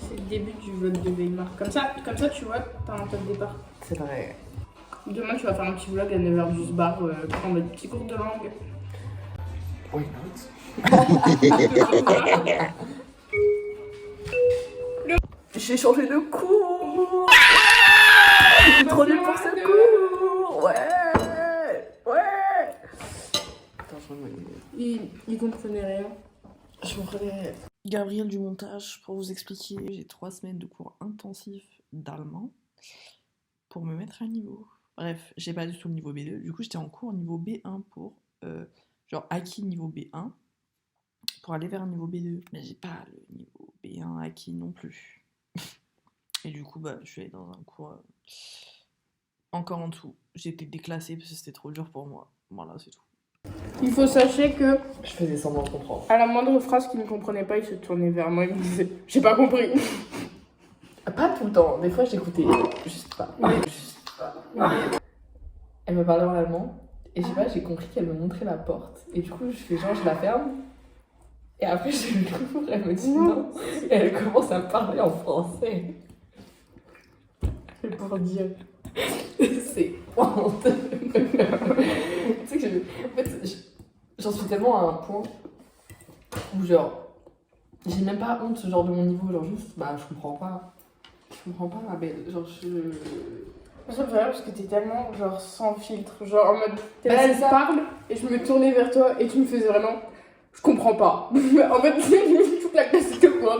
C'est le début du vlog de Weimar. Comme ça, tu vois, t'as un top départ. C'est vrai. Demain, tu vas faire un petit vlog à 9h du bar, prendre des petits cours de langue. Why not? J'ai changé de cours. J'ai trop nul pour ce cours. Ouais. Attends, je remets. Il comprenait rien. Je comprenais. Gabriel du montage, pour vous expliquer, j'ai 3 semaines de cours intensifs d'allemand pour me mettre à niveau. Bref, j'ai pas du tout le niveau B2, du coup j'étais en cours niveau B1 pour genre acquis niveau B1 pour aller vers un niveau B2, mais j'ai pas le niveau B1 acquis non plus. Et du coup je suis allée dans un cours encore en dessous. J'ai été déclassée parce que c'était trop dur pour moi. Voilà, c'est tout. Il faut sachez que Je faisais semblant de comprendre. à la moindre phrase qu'il ne comprenait pas, il se tournait vers moi et me disait « J'ai pas compris ». Pas tout le temps, des fois j'écoutais juste pas. Elle me parlait en allemand et je sais pas, j'ai compris qu'elle me montrait la porte et du coup je fais genre je la ferme et après je l'ouvre, elle me dit non et elle commence à me parler en français. C'est pour dire. C'est honteux. Tu sais que en fait, j'en suis tellement à un point où genre j'ai même pas honte genre de mon niveau, genre juste je comprends pas. Je comprends pas ma belle, genre Ça me fait rire parce que t'es tellement genre sans filtre, genre en mode elle c'est ça. parle et je me tournais vers toi et tu me faisais vraiment je comprends pas. En fait toute la classe était au courant,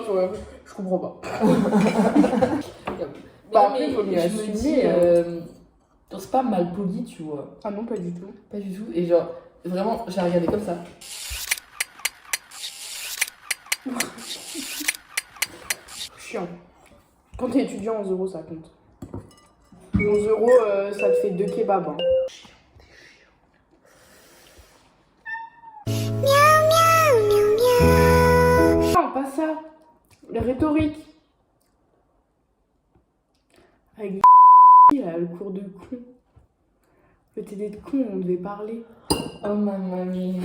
je comprends pas. Après il faut mieux assumer. Genre, c'est pas mal poli, tu vois. Ah non, pas du tout. Pas du tout. Et genre, vraiment, j'ai regardé comme ça. Chiant. Quand t'es étudiant, 11 € ça compte. 11 € ça te fait 2 kebabs. Hein. Non, pas ça. La rhétorique. Avec là, le cours de con. Le TD de con, on devait parler. Oh ma mamie.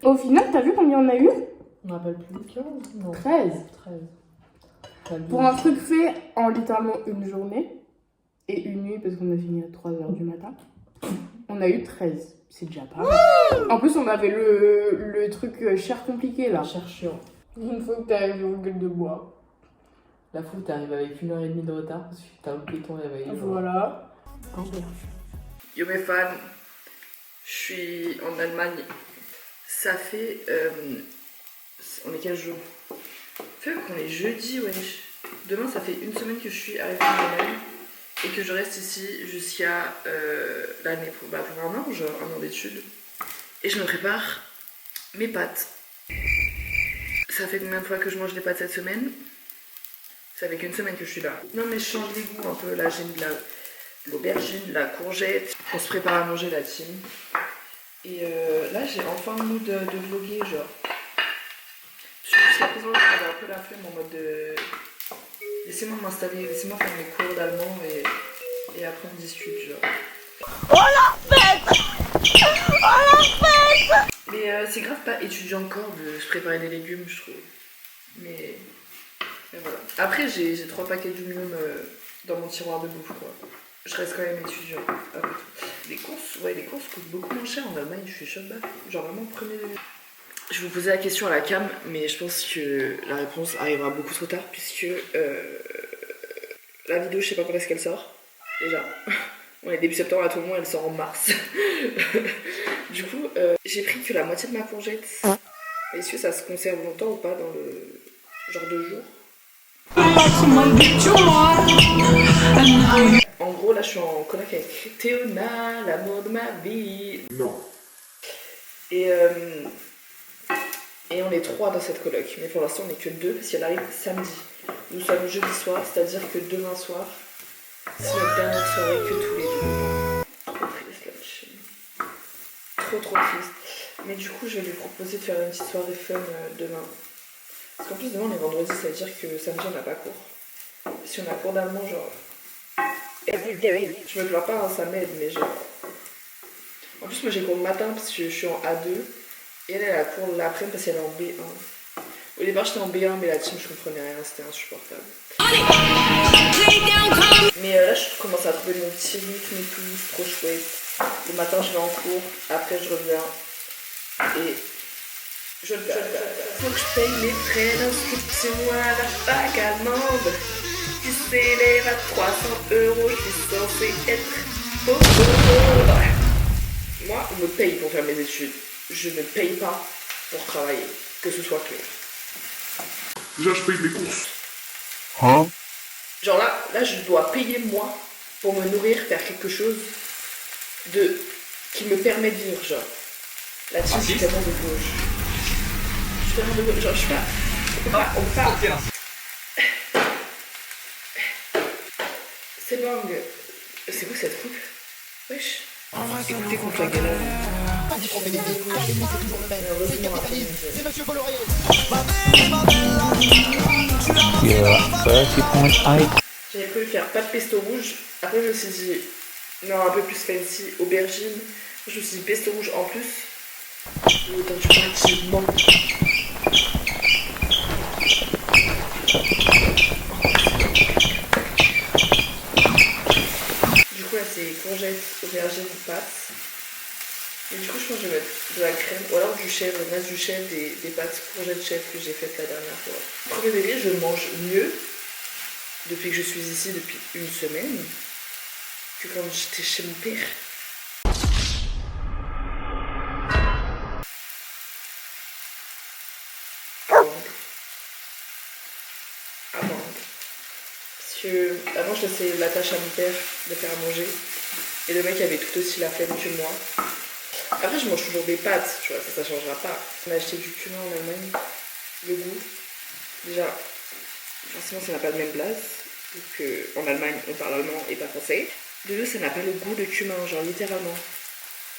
Au final, t'as vu combien on a eu? On me rappelle plus. 15? Non. 13. 13. Pour un truc fait en littéralement une journée et une nuit, parce qu'on a fini à 3h du matin, on a eu 13. C'est déjà pas mal. En plus, on avait le truc cher compliqué là. Cher chiant. Une fois que t'arrives au gueule de bois. La fou, t'arrives avec 1h30 de retard parce que t'as loupé ton réveil. Voilà. Yo mes fans, je suis en Allemagne. Ça fait. On est quel jour? Fait qu'on est jeudi, wesh. Demain, ça fait une semaine que je suis arrivée en Allemagne et que je reste ici jusqu'à l'année pour un an, genre un an d'études. Et je me prépare mes pâtes. Ça fait combien de fois que je mange des pâtes cette semaine? Ça fait qu'une semaine que je suis là. Non mais je change les goûts un peu. Là j'ai mis de l'aubergine, de la courgette. On se prépare à manger la team. Et là j'ai enfin le mood de vlogger genre. Jusqu'à présent j'avais un peu la flemme en mode de... Laissez-moi m'installer, laissez-moi faire mes cours d'allemand et après on discute genre. Oh la fête! Mais c'est grave pas étudiant encore de se préparer des légumes je trouve. Mais voilà. Après j'ai 3 paquets d'oignons dans mon tiroir de bouffe quoi. Je reste quand même étudiant. Les courses coûtent beaucoup moins cher en Allemagne, je suis choquée. Genre vraiment premier degré. Je vais vous poser la question à la cam, mais je pense que la réponse arrivera beaucoup trop tard puisque la vidéo je sais pas quand est-ce qu'elle sort. Déjà. On est début septembre, à tout le monde elle sort en mars. Du coup, j'ai pris que la moitié de ma courgette. Est-ce que ça se conserve longtemps ou pas dans le genre 2 jours? En gros, là je suis en coloc avec Théona, l'amour de ma vie. Non. Et on est 3 dans cette coloc, mais pour l'instant on n'est que 2 parce qu'elle arrive samedi. Nous sommes jeudi soir, c'est-à-dire que demain soir, c'est notre dernière soirée que tous les 2. Trop triste la chaîne. Trop triste. Mais du coup je vais lui proposer de faire une petite soirée fun demain. Parce qu'en plus demain on est vendredi, ça veut dire que samedi on n'a pas cours. Si on a cours d'allemand genre... Je me plains pas, hein, ça m'aide, mais genre... En plus moi j'ai cours le matin parce que je suis en A2. Et elle a cours l'après-midi parce qu'elle est en B1. Oui, Au départ, j'étais en B1, mais la team, je comprenais rien, c'était insupportable. Mais là, je commence à trouver mon petit rythme et tout, c'est trop chouette. Le matin, je vais en cours, après, je reviens et je le fais. Faut que je paye les frais d'inscription à la fac allemande qui s'élève à 300 €. Je suis censée être pauvre. Moi, on me paye pour faire mes études. Je ne paye pas pour travailler, que ce soit clair. Déjà, je paye mes courses. Hein? Genre là, je dois payer moi pour me nourrir, faire quelque chose qui me permet de vivre, genre. Là-dessus, je suis tellement de gauche. Je suis tellement de gauche, genre, je suis pas... On peut pas... C'est long. C'est quoi cette coupe? Wesh. Écoutez contre la galère. J'avais prévu faire pas de pesto rouge. Après, je me suis dit, non, un peu plus fancy, aubergine. Je me suis dit pesto rouge en plus. Autant du pratiquement. Du coup, là, c'est courgettes, aubergine, pâtes. Et du coup, je pense que je vais mettre de la crème ou alors du chèvre, du chèvre, des pâtes courgettes chèvre que j'ai faites la dernière fois. Premier degré, je mange mieux depuis que je suis ici depuis une semaine que quand j'étais chez mon père. Amande. Parce que avant, je laissais la tâche à mon père de faire à manger. Et le mec avait tout aussi la flemme que moi. Après, je mange toujours des pâtes, tu vois, ça changera pas. On a acheté du cumin en Allemagne, le goût. Déjà, forcément, ça n'a pas le même place. Donc, en Allemagne, on parle allemand et pas français. De deux, ça n'a pas le goût de cumin, genre littéralement.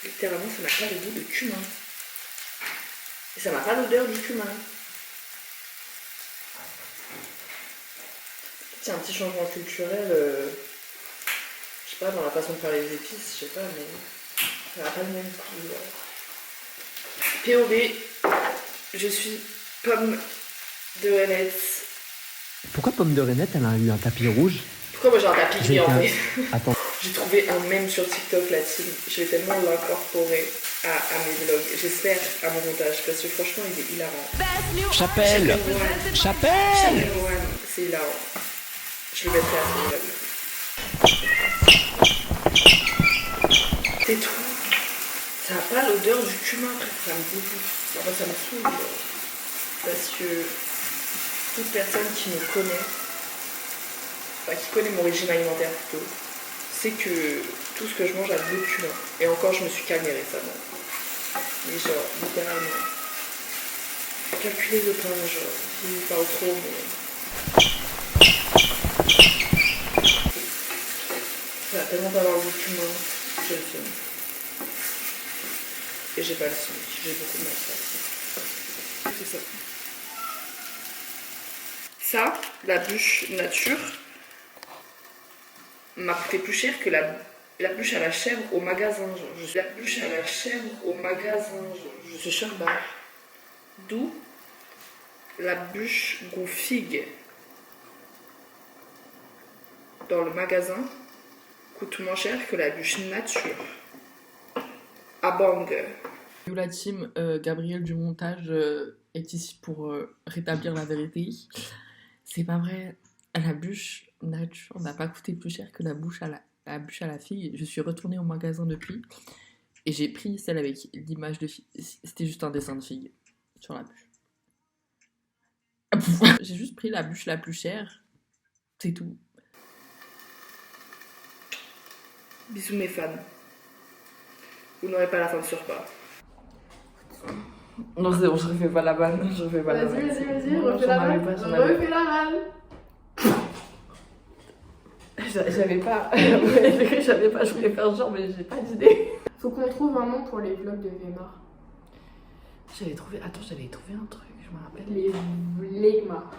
Littéralement, ça n'a pas le goût de cumin. Et ça n'a pas l'odeur du cumin. C'est un petit changement culturel, je sais pas, dans la façon de faire les épices, je sais pas, mais ça n'a pas le même goût. POV, je suis pomme de Renette. Pourquoi Pomme de Renette, elle a eu un tapis rouge? Pourquoi moi j'ai un tapis gris en fait? Attends. J'ai trouvé un mème sur TikTok la team. Je vais tellement l'incorporer à mes vlogs. J'espère à mon montage parce que franchement il est hilarant. Chapelle! Chapelle! C'est hilarant. Je le mettrai à ce niveau-là. C'est tout. Ça n'a pas l'odeur du cumin, après ça me dégoûte. Enfin, ça me saoule. Parce que toute personne qui me connaît, enfin qui connaît mon régime alimentaire plutôt, sait que tout ce que je mange a le goût de cumin. Et encore, je me suis calmée récemment. Mais genre, littéralement. Calculer le pain, genre, il parle trop, mais. Ça va tellement pas avoir le goût de cumin, j'ai le seum. Et j'ai pas le seum, j'ai beaucoup de mal. C'est ça. Ça, la bûche nature, m'a coûté plus cher que la bûche à la chèvre au magasin. La bûche à la chèvre au magasin. Je suis charba. D'où la bûche goût figue dans le magasin coûte moins cher que la bûche nature. À Bang. La team, Gabriel du montage est ici pour rétablir la vérité. C'est pas vrai, la bûche nature n'a pas coûté plus cher que la bûche à la figue. Je suis retournée au magasin depuis et j'ai pris celle avec l'image de figue. C'était juste un dessin de figue sur la bûche. J'ai juste pris la bûche la plus chère, c'est tout. Bisous mes fans. Vous n'aurez pas la fin de ce repas. Non, c'est bon, je refais pas la vanne. Je refais pas la vanne. Vas-y, refais la vanne. Refais la vanne. J'avais pas. Je voulais faire genre, mais j'ai pas d'idée. Faut qu'on trouve un nom pour les vlogs de Weimar. J'avais trouvé un truc, je me rappelle. Les Weimar.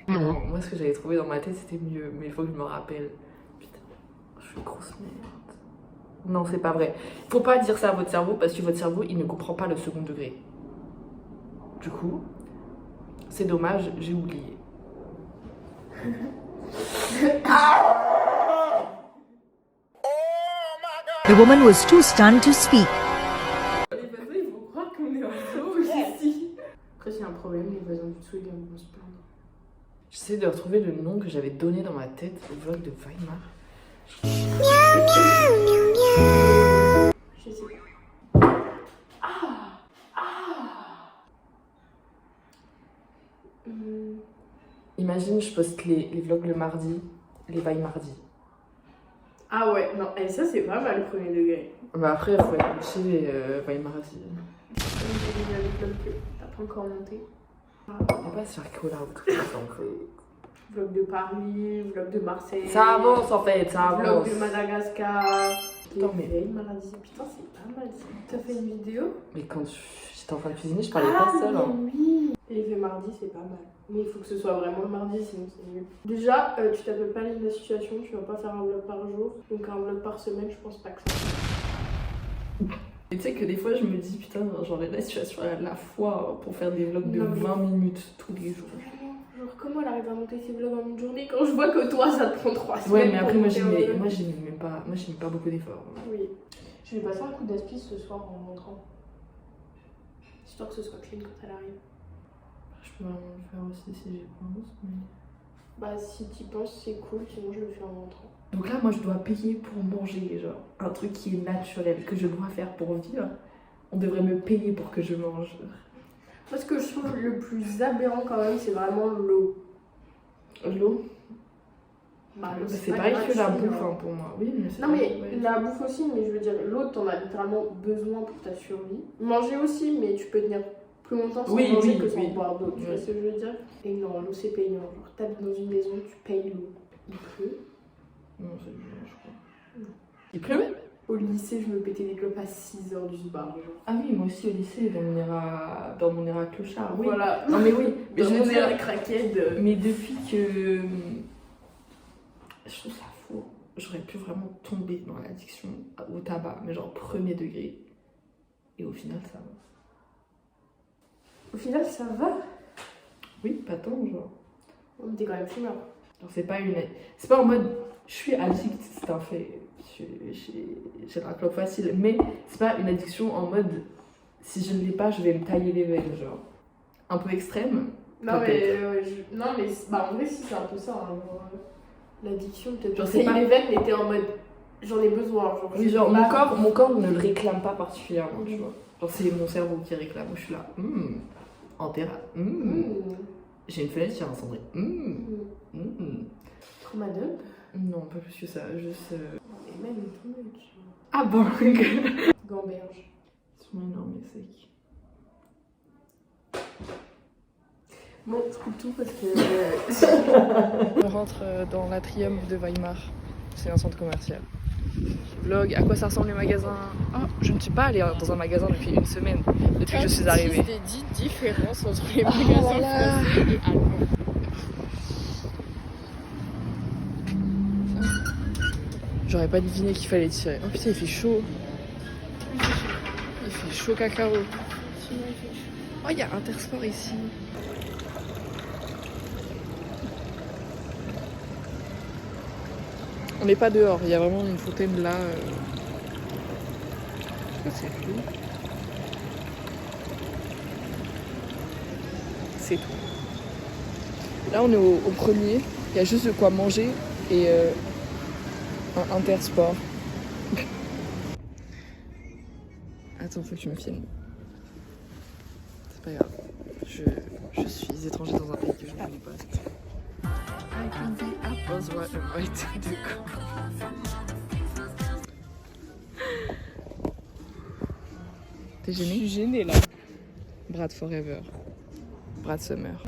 Non, moi ce que j'avais trouvé dans ma tête c'était mieux, mais il faut que je me rappelle. Putain, je suis grosse merde. Non, c'est pas vrai. Faut pas dire ça à votre cerveau parce que votre cerveau il ne comprend pas le second degré. Du coup, c'est dommage, j'ai oublié. The woman was too stunned to speak. Les voisins, ils vont croire qu'on est en zoo ici. Après, s'il y a un problème, les voisins du dessous, ils vont se plaindre. J'essaie de retrouver le nom que j'avais donné dans ma tête au vlog de Weimar. Je sais pas. Imagine, je poste les vlogs le mardi, les Weimardi. Ah ouais, non, et ça c'est pas mal le premier degré. Bah après, il faut être chez Weimardi. T'as pas encore monté. On va pas se faire coller ou tout ça en fait. Vlog de Paris, vlog de Marseille. Ça avance en fait, ça avance. Vlog de Madagascar. Attends, mais- Maradi. Putain, c'est pas mal ça. T'as fait une vidéo? Mais quand j'étais en train de cuisiner, je parlais pas seule. mais Hein. oui. L'effet mardi, c'est pas mal. Mais il faut que ce soit vraiment le mardi, sinon c'est nul. Déjà, tu t'appelles pas de la situation, tu vas pas faire un vlog par jour. Donc un vlog par semaine, je pense pas que ça. Et tu sais que des fois, je me dis, putain, genre la situation à la fois pour faire des vlogs de Non, mais- 20 minutes tous les jours. Vraiment, genre comment elle arrive à monter ses vlogs en une journée quand je vois que toi, ça te prend 3 semaines. Ouais, mais après, pour moi, monter un vlog. j'ai mis pas beaucoup d'efforts. Oui. Je vais passer un coup d'aspi ce soir en rentrant. Histoire que ce soit clean quand elle arrive. Je peux vraiment le faire aussi si j'y pense. Mais... Bah, si t'y penses, c'est cool, sinon je le fais en rentrant. Donc là, moi, je dois payer pour manger, genre un truc qui est naturel, que je dois faire pour vivre. On devrait me payer pour que je mange. Moi, ce que je trouve le plus aberrant quand même, c'est vraiment l'eau. L'eau, Bah, l'eau, c'est pas pareil que la gratuit, bouffe hein. hein, pour moi. Oui, mais c'est Non mais ouais. la bouffe aussi, mais je veux dire, l'eau t'en as littéralement besoin pour ta survie. Manger aussi, mais tu peux tenir plus longtemps sans Oui, manger oui, que sans oui. boire d'eau, tu Ouais. vois ce que je veux dire? Et non, l'eau c'est payant, genre t'habites dans une maison, tu payes l'eau. Il pleut. Non, c'est juin, je crois. Il pleut? Au lycée, je me pétais des clopes à 6h du bar, genre. Ah oui, moi aussi au lycée, dans mon era clochard, oui. Voilà. Non mais oui, mais Dans je mon veux dire, air craquette. mais depuis que... Je trouve ça fou. J'aurais pu vraiment tomber dans l'addiction au tabac, mais genre premier degré. Et au final, ça va. Au final, ça va. Oui, pas tant, genre. On était quand même fumeur. Genre, c'est pas en mode, je suis addict, c'est un fait. J'ai la clope facile, mais c'est pas une addiction en mode, si je ne l'ai pas, je vais me tailler les veines, genre. Un peu extrême. Non Peut-être. mais, non mais bah, en vrai si c'est un peu ça, hein, genre, l'addiction peut-être. Genre, Genre c'est c'est pas- les veines mais t'es en mode j'en ai besoin, genre. Oui, je genre, peux mon pas- corps ne le réclame pas particulièrement, tu vois. Genre, c'est mon cerveau qui réclame. Moi, je suis là, en terrasse, j'ai une fenêtre qui a incendie. Trop madame. Non, pas plus que ça, juste... Et même une truc. Ah bon, Gamberge. ils sont énormes et secs. Bon, je coupe tout parce que. On rentre dans l'atrium de Weimar. C'est un centre commercial. Vlog, à quoi ça ressemble les magasins? Oh, je ne suis pas allée dans un magasin depuis une semaine, depuis que je suis arrivée. des dites différences entre les Oh magasins là là. français et allemands. J'aurais pas deviné qu'il fallait tirer. Oh putain, il fait chaud. Il fait chaud cacao. Oh, il y a Intersport ici. On n'est pas dehors, il y a vraiment une fontaine là. C'est flou. C'est tout. Là, on est au premier. Il y a juste de quoi manger et un Intersport. Attends, faut que tu me filmes. C'est pas grave. Je suis étranger dans un pays que je ne connais pas. I can be apples, what am I to do? T'es Je gêné? suis gênée là. Brad Forever. Brad Summer.